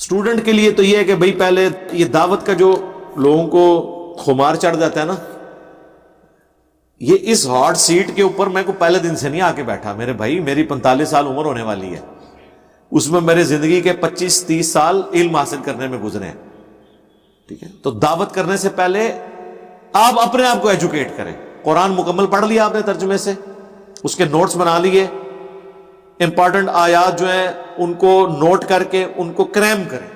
Student کے لیے تو یہ ہے کہ بھئی پہلے یہ دعوت کا جو لوگوں کو خمار چڑھ جاتا ہے نا، یہ اس ہاٹ سیٹ کے اوپر میں کو پہلے دن سے نہیں آ کے بیٹھا میرے بھائی، میری 45 سال عمر ہونے والی ہے، اس میں میرے زندگی کے 25-30 سال علم حاصل کرنے میں گزرے ہیں، ٹھیک ہے؟ تو دعوت کرنے سے پہلے آپ اپنے آپ کو ایجوکیٹ کریں۔ قرآن مکمل پڑھ لیا آپ نے ترجمے سے، اس کے نوٹس بنا لیے، امپورٹنٹ آیات جو ہیں ان کو نوٹ کر کے ان کو کریم کریں،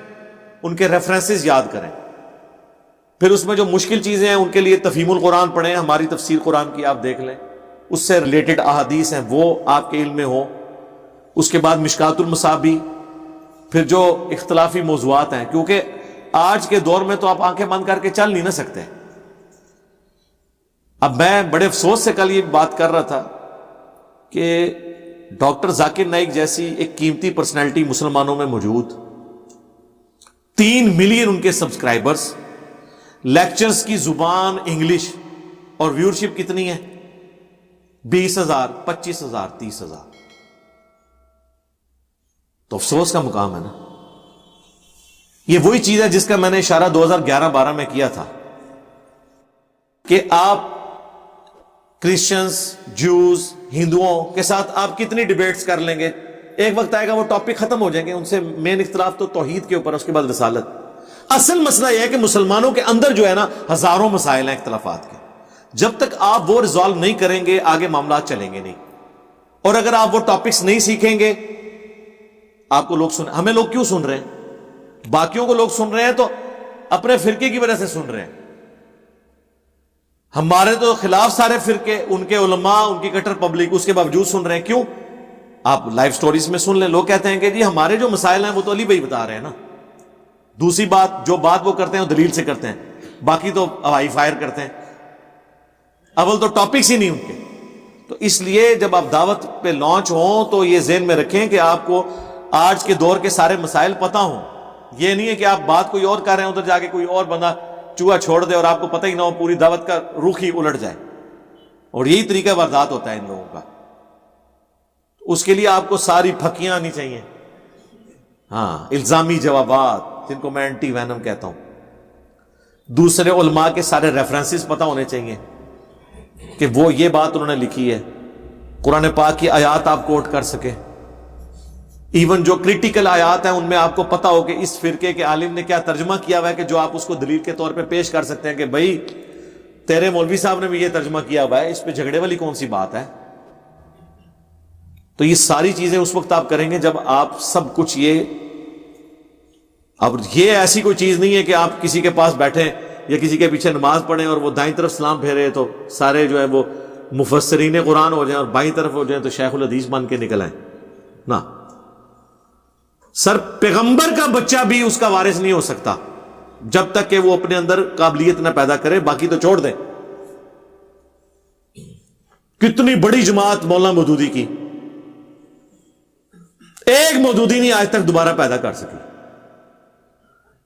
ان کے ریفرنسز یاد کریں، پھر اس میں جو مشکل چیزیں ہیں ان کے لیے تفہیم القرآن پڑھیں، ہماری تفسیر قرآن کی آپ دیکھ لیں، اس سے ریلیٹڈ احادیث ہیں وہ آپ کے علم میں ہوں، اس کے بعد مشکات المصابیح، پھر جو اختلافی موضوعات ہیں، کیونکہ آج کے دور میں تو آپ آنکھیں بند کر کے چل نہیں نہ سکتے۔ اب میں بڑے افسوس سے کل یہ بات کر رہا تھا کہ ڈاکٹر ذاکر نائک جیسی ایک قیمتی پرسنالٹی مسلمانوں میں موجود، 3 ملین ان کے سبسکرائبرز، لیکچرز کی زبان انگلش، اور ویورشپ کتنی ہے؟ 20,000 25,000 30,000۔ تو افسوس کا مقام ہے نا۔ یہ وہی چیز ہے جس کا میں نے اشارہ 2011-12 میں کیا تھا کہ آپ کرسچنز، جوز، ہندوؤں کے ساتھ آپ کتنی ڈیبیٹس کر لیں گے، ایک وقت آئے گا وہ ٹاپک ختم ہو جائیں گے، ان سے مین اختلاف تو توحید کے اوپر، اس کے بعد رسالت۔ اصل مسئلہ یہ ہے کہ مسلمانوں کے اندر جو ہے نا ہزاروں مسائل ہیں اختلافات کے، جب تک آپ وہ ریزالو نہیں کریں گے آگے معاملات چلیں گے نہیں، اور اگر آپ وہ ٹاپکس نہیں سیکھیں گے، آپ کو لوگ ہمیں لوگ کیوں سن رہے ہیں؟ باقیوں کو لوگ سن رہے ہیں تو اپنے فرقے کی وجہ سے سن رہے ہیں، ہمارے تو خلاف سارے فرقے، ان کے علماء، ان کی کٹر پبلک، اس کے باوجود سن رہے ہیں، کیوں؟ آپ لائف سٹوریز میں سن لیں، لوگ کہتے ہیں کہ جی ہمارے جو مسائل ہیں وہ تو علی بھائی بتا رہے ہیں نا۔ دوسری بات، جو بات وہ کرتے ہیں وہ دلیل سے کرتے ہیں، باقی تو ہوائی فائر کرتے ہیں، اول تو ٹاپکس ہی نہیں ان کے۔ تو اس لیے جب آپ دعوت پہ لانچ ہوں تو یہ ذہن میں رکھیں کہ آپ کو آج کے دور کے سارے مسائل پتہ ہوں، یہ نہیں ہے کہ آپ بات کوئی اور کر رہے ہیں، ادھر جا کے کوئی اور بندہ چوہا چھوڑ دے اور آپ کو پتہ ہی نہ ہو، پوری دعوت کا رخ ہی الٹ جائے، اور یہی طریقہ واردات ہوتا ہے ان لوگوں کا۔ اس کے لیے آپ کو ساری پھکیاں آنی چاہیے، ہاں، الزامی جوابات جن کو میں اینٹی وینم کہتا ہوں، دوسرے علماء کے سارے ریفرنسز پتہ ہونے چاہیے کہ وہ یہ بات انہوں نے لکھی ہے، قرآن پاک کی آیات آپ کوٹ کر سکیں، ایون جو کریٹیکل آیات ہیں ان میں آپ کو پتہ ہو کہ اس فرقے کے عالم نے کیا ترجمہ کیا ہوا ہے، کہ جو آپ اس کو دلیل کے طور پہ پیش کر سکتے ہیں کہ بھائی تیرے مولوی صاحب نے بھی یہ ترجمہ کیا ہوا ہے، اس پہ جھگڑے والی کون سی بات ہے؟ تو یہ ساری چیزیں اس وقت آپ کریں گے جب آپ سب کچھ اب یہ ایسی کوئی چیز نہیں ہے کہ آپ کسی کے پاس بیٹھیں یا کسی کے پیچھے نماز پڑھیں اور وہ دائیں طرف سلام پھیرے تو سارے جو ہے وہ مفسرین قرآن ہو جائیں، اور بائیں طرف ہو جائیں تو شیخ الحدیث بن کے نکل آئیں، نہ۔ سر پیغمبر کا بچہ بھی اس کا وارث نہیں ہو سکتا جب تک کہ وہ اپنے اندر قابلیت نہ پیدا کرے، باقی تو چھوڑ دیں۔ کتنی بڑی جماعت مولانا مودودی کی، ایک مودودی نہیں آج تک دوبارہ پیدا کر سکی۔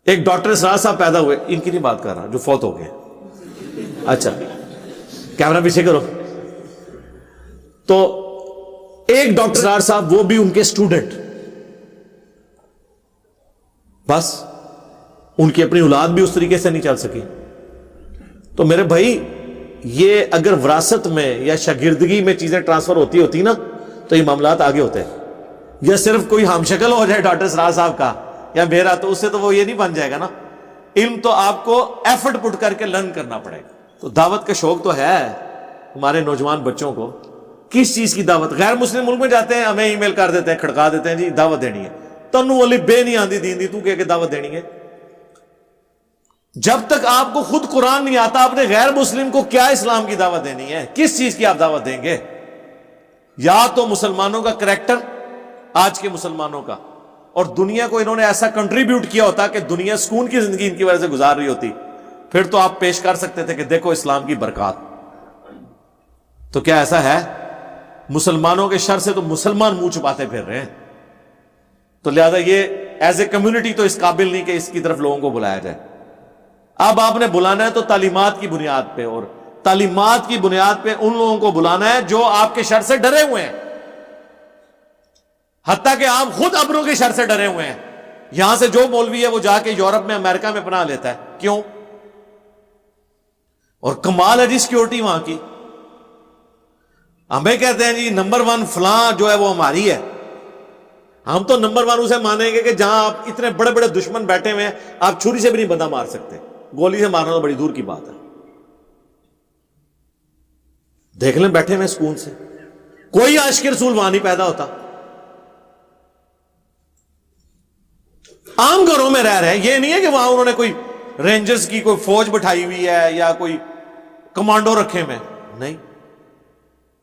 ایک ڈاکٹر اسرار صاحب پیدا ہوئے، ان کی نہیں بات کر رہا جو فوت ہو گئے، اچھا کیمرہ پیچھے کرو، تو ایک ڈاکٹر اسرار صاحب، وہ بھی ان کے اسٹوڈنٹ، بس ان کی اپنی اولاد بھی اس طریقے سے نہیں چل سکی۔ تو میرے بھائی یہ اگر وراثت میں یا شاگردگی میں چیزیں ٹرانسفر ہوتی نا تو یہ معاملات آگے ہوتے ہیں، یا صرف کوئی ہم شکل ہو جائے ڈاکٹر اسرار صاحب کا یا میرا تو اس سے تو وہ یہ نہیں بن جائے گا نا۔ علم تو آپ کو ایفرٹ پٹ کر کے لرن کرنا پڑے گا۔ تو دعوت کا شوق تو ہے ہمارے نوجوان بچوں کو، کس چیز کی دعوت؟ غیر مسلم ملک میں جاتے ہیں، ہمیں ای میل کر دیتے ہیں، کھڑکا دیتے ہیں، جی دعوت دینی ہے، تنو والی بے نہیں آندی دین دی، تو کہہ کے دعوت دینی ہے۔ جب تک آپ کو خود قرآن نہیں آتا، آپ نے غیر مسلم کو کیا اسلام کی دعوت دینی ہے؟ کس چیز کی آپ دعوت دیں گے؟ یا تو مسلمانوں کا کریکٹر، آج کے مسلمانوں کا، اور دنیا کو انہوں نے ایسا کنٹریبیوٹ کیا ہوتا کہ دنیا سکون کی زندگی ان کی وجہ سے گزار رہی ہوتی، پھر تو آپ پیش کر سکتے تھے کہ دیکھو اسلام کی برکات۔ تو کیا ایسا ہے؟ مسلمانوں کے شر سے تو مسلمان منہ چھپاتے پھر رہے ہیں، تو لہذا یہ ایز اے کمیونٹی تو اس قابل نہیں کہ اس کی طرف لوگوں کو بلایا جائے۔ اب آپ نے بلانا ہے تو تعلیمات کی بنیاد پہ، اور تعلیمات کی بنیاد پہ ان لوگوں کو بلانا ہے جو آپ کے شر سے ڈرے ہوئے ہیں، حتیٰ کہ آپ خود اپنوں کے شر سے ڈرے ہوئے ہیں۔ یہاں سے جو مولوی ہے وہ جا کے یورپ میں امریکہ میں پناہ لیتا ہے. کیوں؟ اور کمال ہے جی سیکورٹی وہاں کی. ہمیں کہتے ہیں جی نمبر 1 فلاں جو ہے وہ ہماری ہے. ہم تو نمبر 1 اسے مانیں گے کہ جہاں آپ اتنے بڑے بڑے دشمن بیٹھے ہوئے ہیں, آپ چھری سے بھی نہیں بندہ مار سکتے, گولی سے مارنا تو بڑی دور کی بات ہے. دیکھ لیں بیٹھے ہوئے سکون سے, کوئی عاشق رسول وہاں نہیں پیدا ہوتا. عام گھروں میں رہ رہے ہیں, یہ نہیں ہے کہ وہاں انہوں نے کوئی رینجرز کی کوئی فوج بٹھائی ہوئی ہے یا کوئی کمانڈو رکھے ہوئے, نہیں.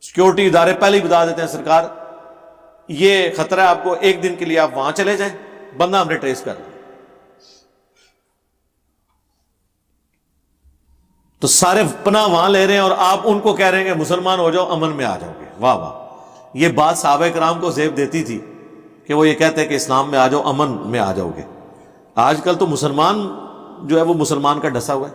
سیکورٹی ادارے پہلے ہی بتا دیتے ہیں سرکار یہ خطرہ ہے آپ کو, ایک دن کے لیے آپ وہاں چلے جائیں, بندہ ہم نے ٹریس کر لیا. تو سارے پناہ وہاں لے رہے ہیں اور آپ ان کو کہہ رہے ہیں کہ مسلمان ہو جاؤ, امن میں آ جاؤ گے. واہ واہ, یہ بات صحابہ کرام کو زیب دیتی تھی کہ وہ یہ کہتے ہیں کہ اسلام میں آ جاؤ, امن میں آ جاؤ گے. آج کل تو مسلمان جو ہے وہ مسلمان کا ڈسا ہوا ہے.